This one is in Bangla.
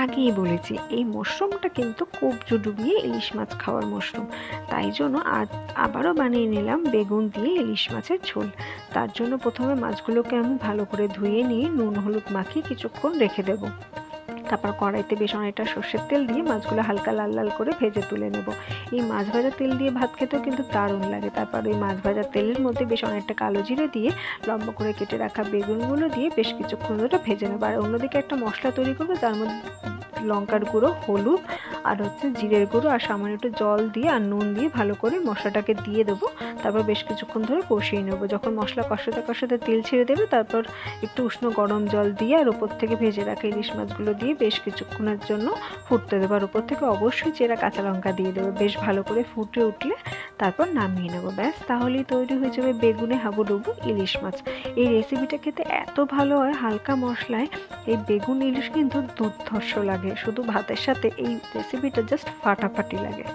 আগেই বলেছি এই মশরুমটা কিন্তু কবজি ডুবিয়ে ইলিশ মাছ খাওয়ার মশরুম, তাই জন্য আজ আবারও বানিয়ে নিলাম বেগুন দিয়ে ইলিশ মাছের ঝোল। তার জন্য প্রথমে মাছগুলোকে আমি ভালো করে ধুয়ে নিয়ে নুন হলুদ মাখিয়ে কিছুক্ষণ রেখে দেবো। তারপর কড়াইতে বেশ অনেকটা সর্ষের তেল দিয়ে মাছগুলো হালকা লাল লাল করে ভেজে তুলে নেব। এই মাছ ভাজা তেল দিয়ে ভাত খেতেও কিন্তু দারুণ লাগে। তারপর ওই মাছ ভাজা তেলের মধ্যে বেশ অনেকটা কালো জিরে দিয়ে লম্বা করে কেটে রাখা বেগুনগুলো দিয়ে বেশ কিছুক্ষণ ধরে ভেজে নেব। আর অন্যদিকে একটা মশলা তৈরি করবো, তার মধ্যে লঙ্কার গুঁড়ো, হলুদ আর জিরের গুঁড়ো আর সামান্য একটু জল দিয়ে আর নুন দিয়ে ভালো করে মশলাটাকে দিয়ে দেবো। তারপর বেশ কিছুক্ষণ ধরে কষিয়ে নেবো। যখন মশলা কষাতে কষাতে তেল ছেড়ে দেবে, তারপর একটু উষ্ণ গরম জল দিয়ে আর উপর থেকে ভেজে রাখা ইলিশ মাছগুলো দিয়ে বেশ কিছুক্ষণের জন্য ফুটতে দেবো। আর উপর থেকে অবশ্যই চেরা কাঁচা লঙ্কা দিয়ে দেবো। বেশ ভালো করে ফুটে উঠলে তারপর নামিয়ে নেবো। ব্যাস, তাহলেই তৈরি হয়ে যাবে বেগুনে হাবুডুবু ইলিশ মাছ। এই রেসিপিটা খেতে এত ভালো হয়, হালকা মশলায় এই বেগুন ইলিশ কিন্তু দুর্ধর্ষ লাগে। শুধু ভাতের সাথে এই রেসিপিটা জাস্ট ফাটাফাটি লাগে।